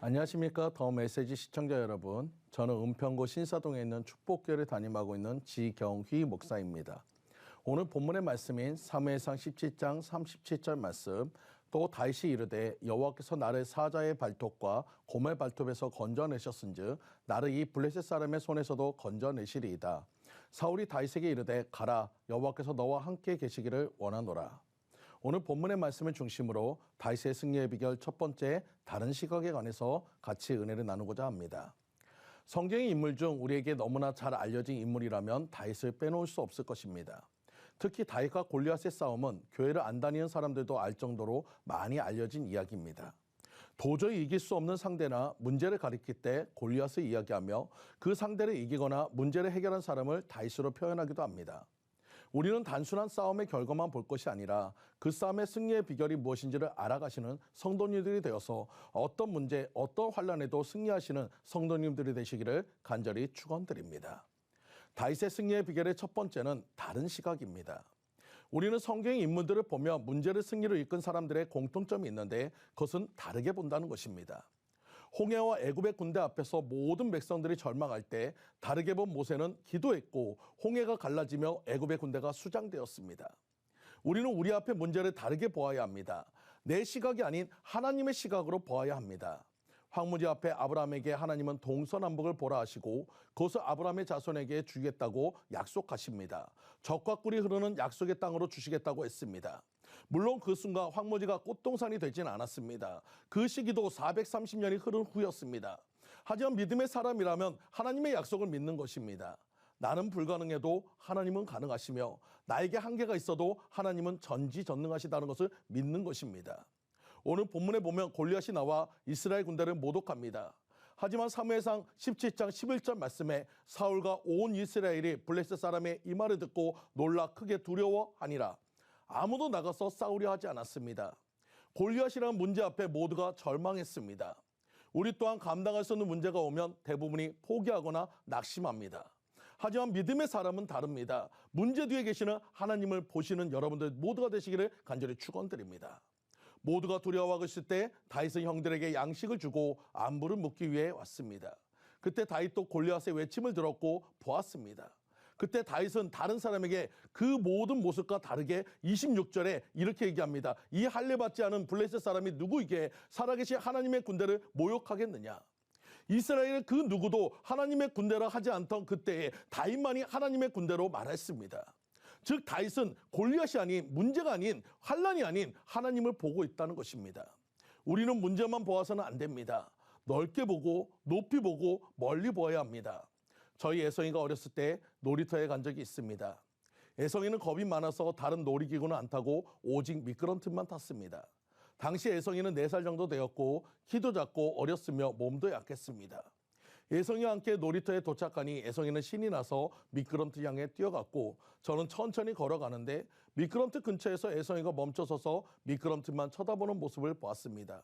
안녕하십니까. 더 메시지 시청자 여러분. 저는 은평구 신사동에 있는 축복교회를 담임하고 있는 지경휘 목사입니다. 오늘 본문의 말씀인 사무엘상 17장 37절 말씀, 또 다윗이 이르되 여호와께서 나를 사자의 발톱과 곰의 발톱에서 건져내셨은즉 나를 이 블레셋 사람의 손에서도 건져내시리이다. 사울이 다윗에게 이르되 가라, 여호와께서 너와 함께 계시기를 원하노라. 오늘 본문의 말씀을 중심으로 다윗의 승리의 비결 첫 번째, 다른 시각에 관해서 같이 은혜를 나누고자 합니다. 성경의 인물 중 우리에게 너무나 잘 알려진 인물이라면 다윗을 빼놓을 수 없을 것입니다. 특히 다윗과 골리앗의 싸움은 교회를 안 다니는 사람들도 알 정도로 많이 알려진 이야기입니다. 도저히 이길 수 없는 상대나 문제를 가리킬 때 골리앗을 이야기하며 그 상대를 이기거나 문제를 해결한 사람을 다윗으로 표현하기도 합니다. 우리는 단순한 싸움의 결과만 볼 것이 아니라 그 싸움의 승리의 비결이 무엇인지를 알아가시는 성도님들이 되어서 어떤 문제, 어떤 환난에도 승리하시는 성도님들이 되시기를 간절히 축원드립니다. 다윗의 승리의 비결의 첫 번째는 다른 시각입니다. 우리는 성경의 인물들을 보며 문제를 승리로 이끈 사람들의 공통점이 있는데 그것은 다르게 본다는 것입니다. 홍해와 애굽의 군대 앞에서 모든 백성들이 절망할 때 다르게 본 모세는 기도했고 홍해가 갈라지며 애굽의 군대가 수장되었습니다. 우리는 우리 앞의 문제를 다르게 보아야 합니다. 내 시각이 아닌 하나님의 시각으로 보아야 합니다. 황무지 앞에 아브라함에게 하나님은 동서남북을 보라 하시고 그것을 아브라함의 자손에게 주겠다고 약속하십니다. 적과 꿀이 흐르는 약속의 땅으로 주시겠다고 했습니다. 물론 그 순간 황무지가 꽃동산이 되지는 않았습니다. 그 시기도 430년이 흐른 후였습니다. 하지만 믿음의 사람이라면 하나님의 약속을 믿는 것입니다. 나는 불가능해도 하나님은 가능하시며 나에게 한계가 있어도 하나님은 전지전능하시다는 것을 믿는 것입니다. 오늘 본문에 보면 골리앗이 나와 이스라엘 군대를 모독합니다. 하지만 사무엘상 17장 11절 말씀에 사울과 온 이스라엘이 블레셋 사람의 이 말을 듣고 놀라 크게 두려워하니라. 아무도 나가서 싸우려 하지 않았습니다. 골리앗이라는 문제 앞에 모두가 절망했습니다. 우리 또한 감당할 수 없는 문제가 오면 대부분이 포기하거나 낙심합니다. 하지만 믿음의 사람은 다릅니다. 문제 뒤에 계시는 하나님을 보시는 여러분들 모두가 되시기를 간절히 축원드립니다. 모두가 두려워하고 있을 때 다윗은 형들에게 양식을 주고 안부를 묻기 위해 왔습니다. 그때 다윗도 골리앗의 외침을 들었고 보았습니다. 그때 다윗은 다른 사람에게 그 모든 모습과 다르게 26절에 이렇게 얘기합니다. 이 할례받지 않은 블레셋 사람이 누구이기에 살아계신 하나님의 군대를 모욕하겠느냐. 이스라엘 그 누구도 하나님의 군대라 하지 않던 그때에 다윗만이 하나님의 군대로 말했습니다. 즉 다윗은 골리앗이 아닌, 문제가 아닌, 환난이 아닌 하나님을 보고 있다는 것입니다. 우리는 문제만 보아서는 안 됩니다. 넓게 보고 높이 보고 멀리 보아야 합니다. 저희 애성이가 어렸을 때 놀이터에 간 적이 있습니다. 애성이는 겁이 많아서 다른 놀이기구는 안 타고 오직 미끄럼틀만 탔습니다. 당시 애성이는 4살 정도 되었고 키도 작고 어렸으며 몸도 약했습니다. 애성이와 함께 놀이터에 도착하니 애성이는 신이 나서 미끄럼틀 향해 뛰어갔고 저는 천천히 걸어가는데 미끄럼틀 근처에서 애성이가 멈춰서서 미끄럼틀만 쳐다보는 모습을 보았습니다.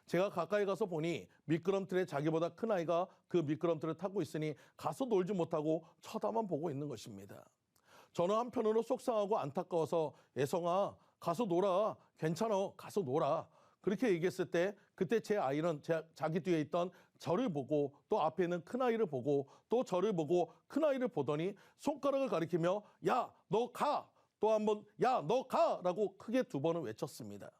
제가 가까이 가서 보니 미끄럼틀에 자기보다 큰 아이가 그 미끄럼틀을 타고 있으니 가서 놀지 못하고 쳐다만 보고 있는 것입니다. 저는 한편으로 속상하고 안타까워서 애성아 가서 놀아, 괜찮아, 가서 놀아, 그렇게 얘기했을 때 그때 제 아이는 자기 뒤에 있던 저를 보고 또 앞에 있는 큰아이를 보고 또 저를 보고 큰아이를 보더니 손가락을 가리키며 야, 너 가! 또 한 번 야, 너 가! 라고 크게 2번을 외쳤습니다.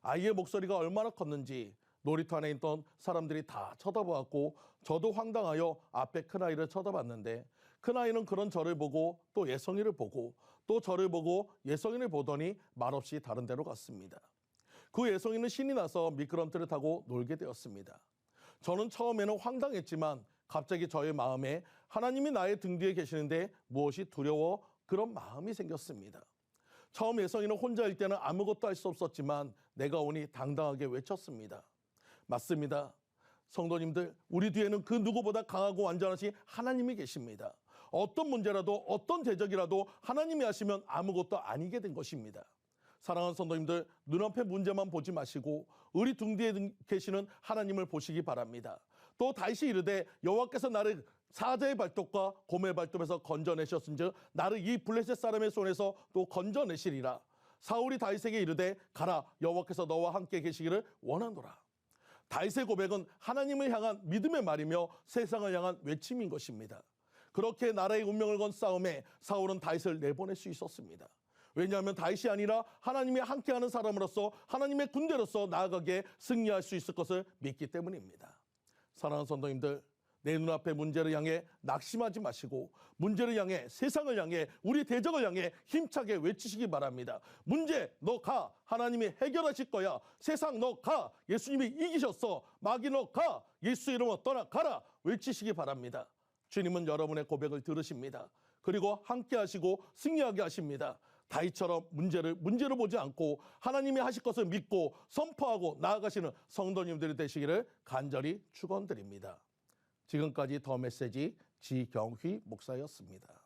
아이의 목소리가 얼마나 컸는지 놀이터 안에 있던 사람들이 다 쳐다보았고 저도 황당하여 앞에 큰아이를 쳐다봤는데 큰아이는 그런 저를 보고 또 예성이를 보고 또 저를 보고 예성이를 보더니 말없이 다른 데로 갔습니다. 그 예성이는 신이 나서 미끄럼틀을 타고 놀게 되었습니다. 저는 처음에는 황당했지만 갑자기 저의 마음에 하나님이 나의 등 뒤에 계시는데 무엇이 두려워 그런 마음이 생겼습니다. 처음 예성이는 혼자일 때는 아무것도 할 수 없었지만 내가 오니 당당하게 외쳤습니다. 맞습니다. 성도님들, 우리 뒤에는 그 누구보다 강하고 완전하신 하나님이 계십니다. 어떤 문제라도 어떤 대적이라도 하나님이 하시면 아무것도 아니게 된 것입니다. 사랑하는 성도님들, 눈앞의 문제만 보지 마시고 우리 등 뒤에 계시는 하나님을 보시기 바랍니다. 또 다윗이 이르되 여호와께서 나를 사자의 발톱과 곰의 발톱에서 건져내셨은즉 나를 이 블레셋 사람의 손에서 또 건져내시리라. 사울이 다윗에게 이르되 가라, 여호와께서 너와 함께 계시기를 원하노라. 다윗의 고백은 하나님을 향한 믿음의 말이며 세상을 향한 외침인 것입니다. 그렇게 나라의 운명을 건 싸움에 사울은 다윗을 내보낼 수 있었습니다. 왜냐하면 다윗이 아니라 하나님이 함께하는 사람으로서 하나님의 군대로서 나아가게 승리할 수 있을 것을 믿기 때문입니다. 사랑하는 성도님들, 내 눈앞의 문제를 향해 낙심하지 마시고 문제를 향해 세상을 향해 우리 대적을 향해 힘차게 외치시기 바랍니다. 문제 너 가, 하나님이 해결하실 거야. 세상 너 가, 예수님이 이기셨어. 마귀 너 가, 예수 이름으로 떠나가라 외치시기 바랍니다. 주님은 여러분의 고백을 들으십니다. 그리고 함께 하시고 승리하게 하십니다. 다윗처럼 문제를 문제로 보지 않고 하나님이 하실 것을 믿고 선포하고 나아가시는 성도님들이 되시기를 간절히 축원드립니다. 지금까지 더 메시지 지경휘 목사였습니다.